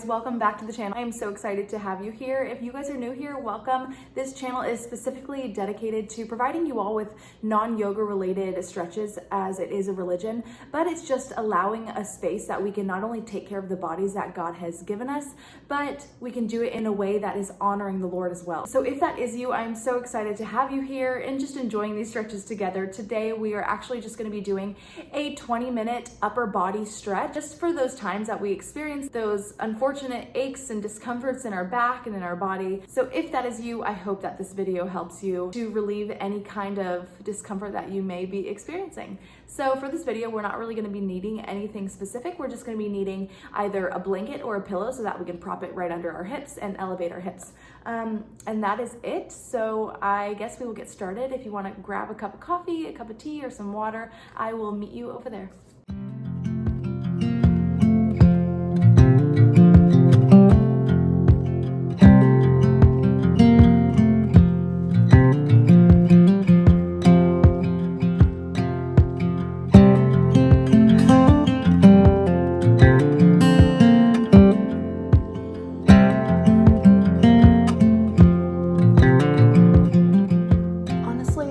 welcome back to the channel. I am so excited to have you here. If you guys are new here, welcome. This channel is specifically dedicated to providing you all with non-yoga related stretches, as it is a religion, but it's just allowing a space that we can not only take care of the bodies that God has given us, but we can do it in a way that is honoring the Lord as well. So if that is you, I'm so excited to have you here and just enjoying these stretches together. Today, we are actually just going to be doing a 20-minute upper body stretch, just for those times that we experience those unfortunate aches and discomforts in our back and in our body. So if that is you, I hope that this video helps you to relieve any kind of discomfort that you may be experiencing. So for this video, we're not really going to be needing anything specific. We're just going to be needing either a blanket or a pillow so that we can prop it right under our hips and elevate our hips. And that is it. So I guess we will get started. If you want to grab a cup of coffee, a cup of tea, or some water, I will meet you over there.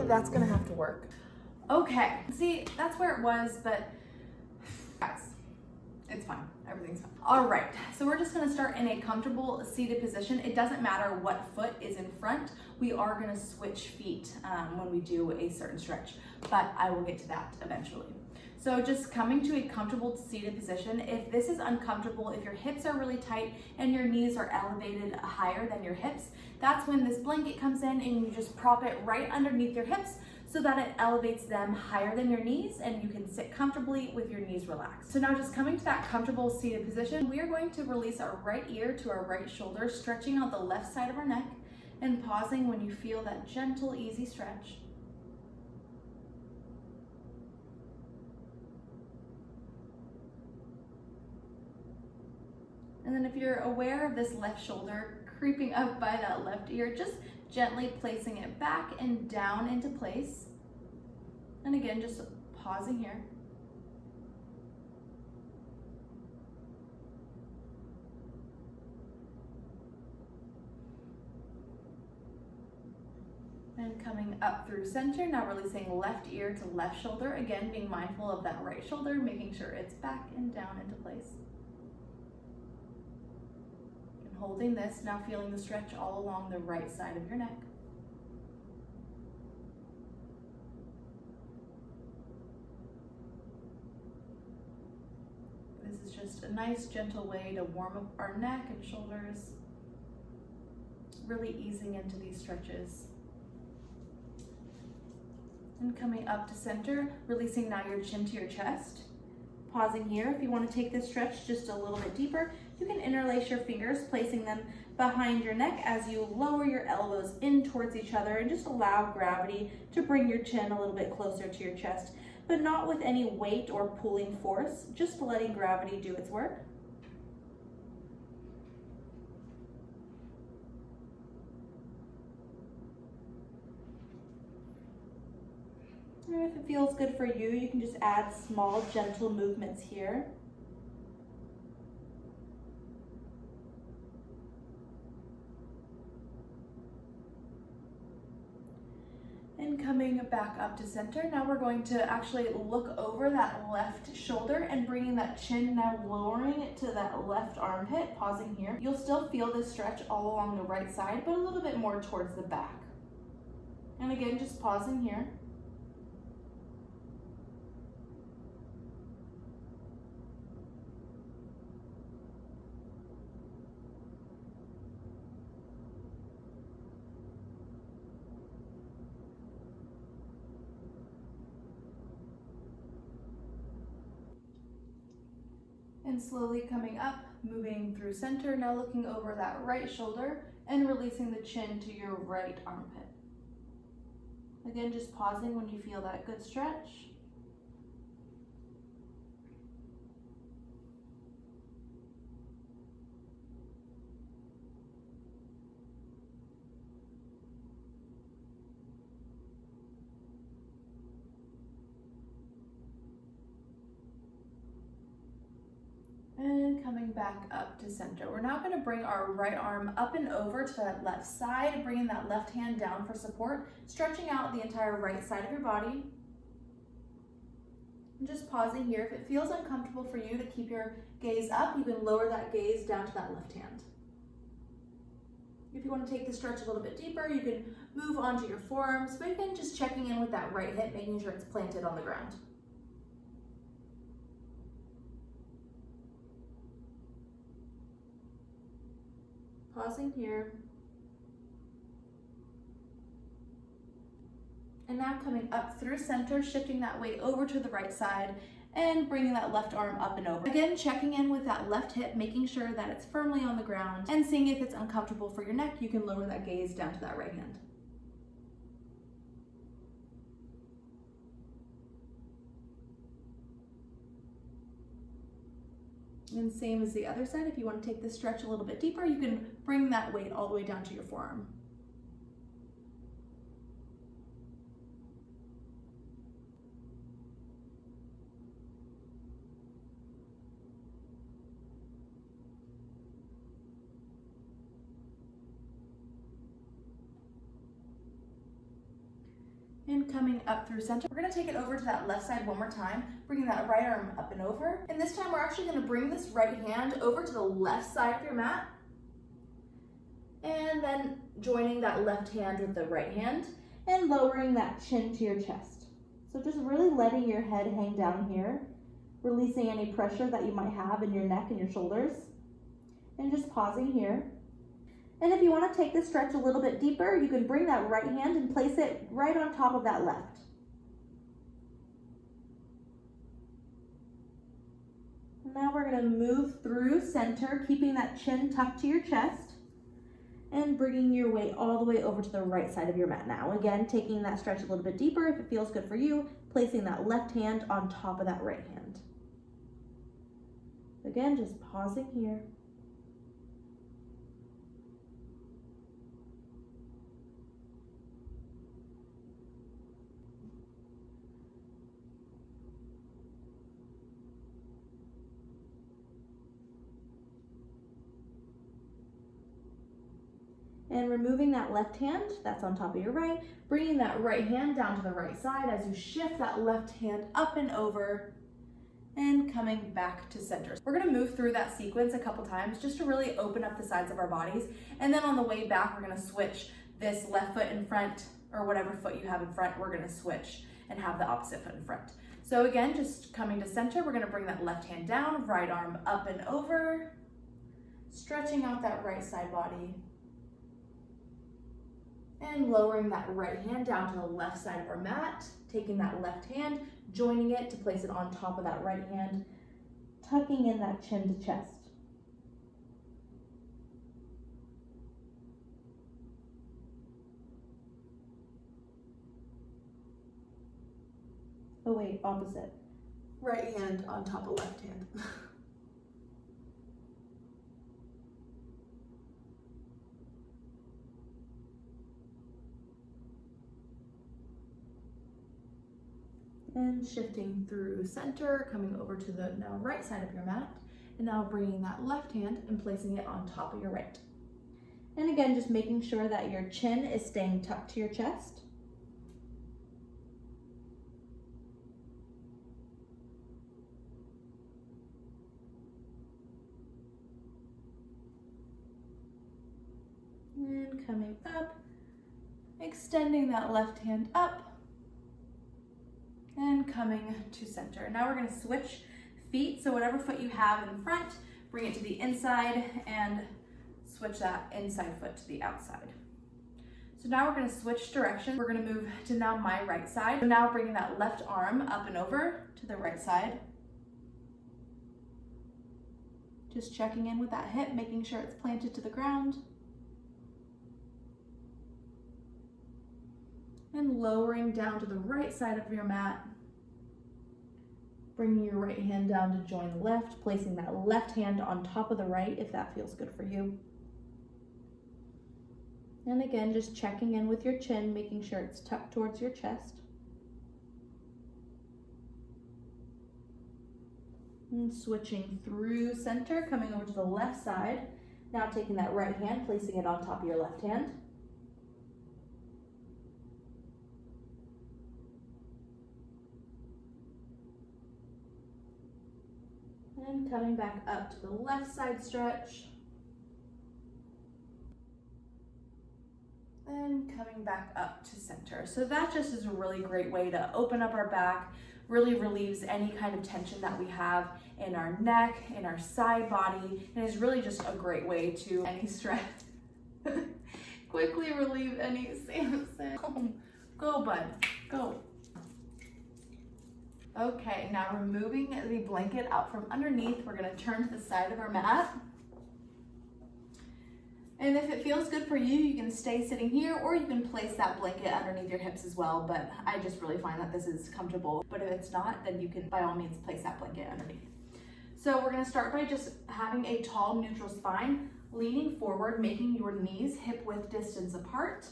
That's gonna have to work. Okay, see, that's where it was, but guys, it's fine. Everything's fine. All right, so we're just gonna start in a comfortable seated position. It doesn't matter what foot is in front. We are gonna switch feet when we do a certain stretch, but I will get to that eventually. So just coming to a comfortable seated position. If this is uncomfortable, if your hips are really tight and your knees are elevated higher than your hips, that's when this blanket comes in and you just prop it right underneath your hips so that it elevates them higher than your knees and you can sit comfortably with your knees relaxed. So now just coming to that comfortable seated position, we are going to release our right ear to our right shoulder, stretching out the left side of our neck and pausing when you feel that gentle, easy stretch. And then if you're aware of this left shoulder creeping up by that left ear, just gently placing it back and down into place. And again, just pausing here. And coming up through center, now releasing left ear to left shoulder. Again, being mindful of that right shoulder, making sure it's back and down into place. Holding this, now feeling the stretch all along the right side of your neck. This is just a nice, gentle way to warm up our neck and shoulders, really easing into these stretches. And coming up to center, releasing now your chin to your chest. Pausing here, if you want to take this stretch just a little bit deeper, you can interlace your fingers, placing them behind your neck as you lower your elbows in towards each other and just allow gravity to bring your chin a little bit closer to your chest, but not with any weight or pulling force, just letting gravity do its work. And if it feels good for you, you can just add small, gentle movements here. And coming back up to center, now we're going to actually look over that left shoulder and bringing that chin, now lowering it to that left armpit, pausing here. You'll still feel this stretch all along the right side, but a little bit more towards the back. And again, just pausing here. And slowly coming up, moving through center, now looking over that right shoulder and releasing the chin to your right armpit. Again, just pausing when you feel that good stretch. And coming back up to center. We're now gonna bring our right arm up and over to that left side, bringing that left hand down for support, stretching out the entire right side of your body. And just pausing here. If it feels uncomfortable for you to keep your gaze up, you can lower that gaze down to that left hand. If you want to take the stretch a little bit deeper, you can move onto your forearms, but again, just checking in with that right hip, making sure it's planted on the ground. Pausing here. And now coming up through center, shifting that weight over to the right side and bringing that left arm up and over. Again, checking in with that left hip, making sure that it's firmly on the ground and seeing if it's uncomfortable for your neck, you can lower that gaze down to that right hand. And same as the other side, if you want to take this stretch a little bit deeper, you can bring that weight all the way down to your forearm. And coming up through center, we're gonna take it over to that left side one more time, bringing that right arm up and over. And this time we're actually gonna bring this right hand over to the left side of your mat. And then joining that left hand with the right hand and lowering that chin to your chest. So just really letting your head hang down here, releasing any pressure that you might have in your neck and your shoulders. And just pausing here. And if you want to take this stretch a little bit deeper, you can bring that right hand and place it right on top of that left. Now we're going to move through center, keeping that chin tucked to your chest and bringing your weight all the way over to the right side of your mat now. Again, taking that stretch a little bit deeper if it feels good for you, placing that left hand on top of that right hand. Again, just pausing here. And removing that left hand that's on top of your right, bringing that right hand down to the right side as you shift that left hand up and over and coming back to center. We're gonna move through that sequence a couple times just to really open up the sides of our bodies. And then on the way back, we're gonna switch this left foot in front, or whatever foot you have in front, we're gonna switch and have the opposite foot in front. So again, just coming to center, we're gonna bring that left hand down, right arm up and over, stretching out that right side body. And lowering that right hand down to the left side of our mat, taking that left hand, joining it to place it on top of that right hand, tucking in that chin to chest. Oh wait, opposite. Right hand on top of left hand. And shifting through center, coming over to the now right side of your mat, and now bringing that left hand and placing it on top of your right. And again, just making sure that your chin is staying tucked to your chest. And coming up, extending that left hand up, and coming to center. Now we're gonna switch feet. So whatever foot you have in front, bring it to the inside and switch that inside foot to the outside. So now we're gonna switch directions. We're gonna move to now my right side. So now bringing that left arm up and over to the right side. Just checking in with that hip, making sure it's planted to the ground. And lowering down to the right side of your mat, bringing your right hand down to join the left, placing that left hand on top of the right if that feels good for you. And again, just checking in with your chin, making sure it's tucked towards your chest. And switching through center, coming over to the left side. Now taking that right hand, placing it on top of your left hand. And coming back up to the left side stretch. And coming back up to center. So that just is a really great way to open up our back, really relieves any kind of tension that we have in our neck, in our side body, and is really just a great way to any stress. Quickly relieve any Samson. Go, bud, go. Okay, now removing the blanket out from underneath, we're gonna turn to the side of our mat. And if it feels good for you, you can stay sitting here, or you can place that blanket underneath your hips as well, but I just really find that this is comfortable. But if it's not, then you can by all means place that blanket underneath. So we're gonna start by just having a tall neutral spine, leaning forward, making your knees hip width distance apart,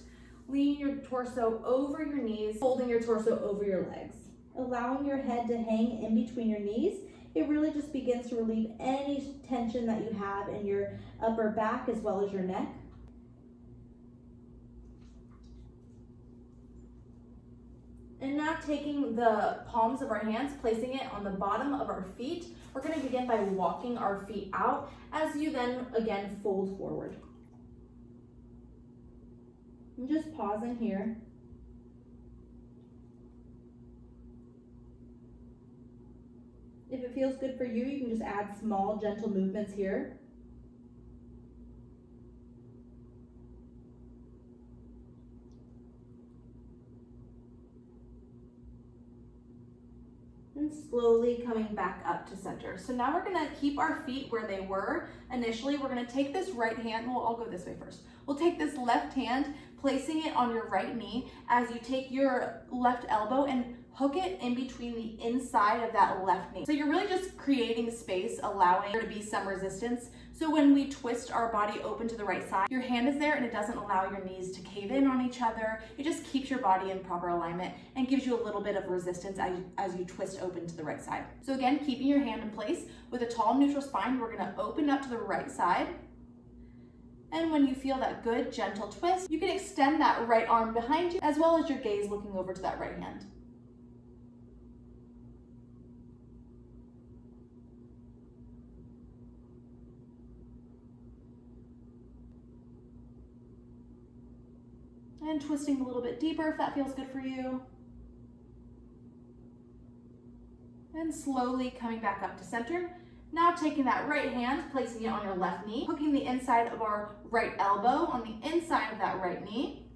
leaning your torso over your knees, holding your torso over your legs, allowing your head to hang in between your knees. It really just begins to relieve any tension that you have in your upper back as well as your neck. And now taking the palms of our hands, placing it on the bottom of our feet, we're going to begin by walking our feet out as you then again fold forward. And just pausing here. If it feels good for you, you can just add small, gentle movements here. And slowly coming back up to center. So now we're gonna keep our feet where they were. Initially, we're gonna take this right hand, well, I'll go this way first. We'll take this left hand, placing it on your right knee as you take your left elbow and hook it in between the inside of that left knee. So you're really just creating space, allowing there to be some resistance. So when we twist our body open to the right side, your hand is there and it doesn't allow your knees to cave in on each other. It just keeps your body in proper alignment and gives you a little bit of resistance as you twist open to the right side. So again, keeping your hand in place with a tall neutral spine, we're gonna open up to the right side. And when you feel that good, gentle twist, you can extend that right arm behind you as well as your gaze looking over to that right hand. And twisting a little bit deeper if that feels good for you. And slowly coming back up to center. Now taking that right hand, placing it on your left knee, hooking the inside of our right elbow on the inside of that right knee.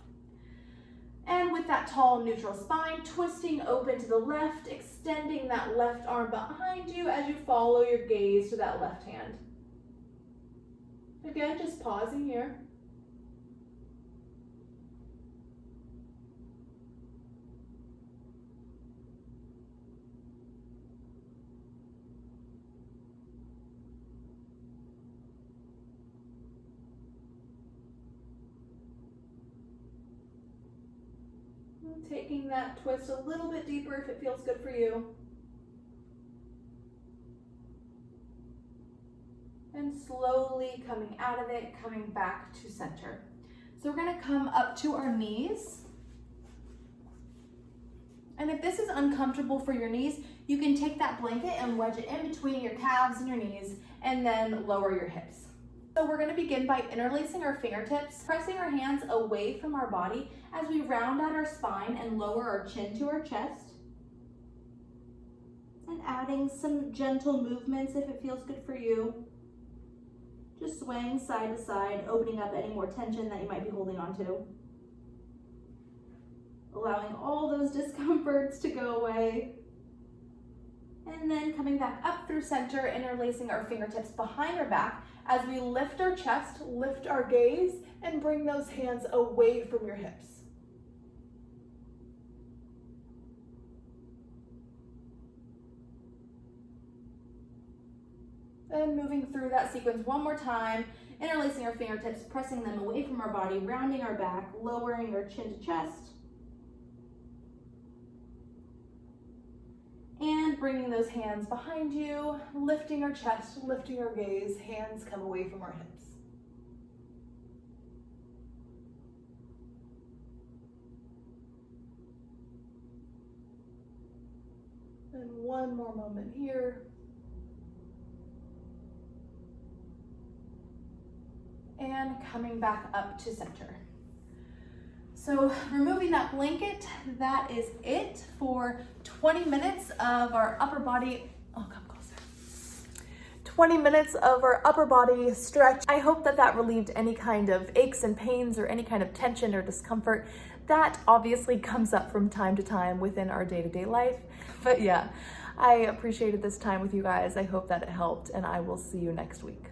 And with that tall neutral spine, twisting open to the left, extending that left arm behind you as you follow your gaze to that left hand. Again, just pausing here. Taking that twist a little bit deeper if it feels good for you. And slowly coming out of it, coming back to center. So we're gonna come up to our knees. And if this is uncomfortable for your knees, you can take that blanket and wedge it in between your calves and your knees and then lower your hips. So we're going to begin by interlacing our fingertips, pressing our hands away from our body as we round out our spine and lower our chin to our chest. And adding some gentle movements if it feels good for you. Just swaying side to side, opening up any more tension that you might be holding on to. Allowing all those discomforts to go away. And then coming back up through center, interlacing our fingertips behind our back as we lift our chest, lift our gaze, and bring those hands away from your hips. And moving through that sequence one more time, interlacing our fingertips, pressing them away from our body, rounding our back, lowering our chin to chest. And bringing those hands behind you, lifting our chest, lifting our gaze, hands come away from our hips. And one more moment here. And coming back up to center. So removing that blanket, that is it for 20 minutes of our upper body, oh, come closer. 20 minutes of our upper body stretch. I hope that that relieved any kind of aches and pains or any kind of tension or discomfort that obviously comes up from time to time within our day-to-day life. But yeah, I appreciated this time with you guys. I hope that it helped, and I will see you next week.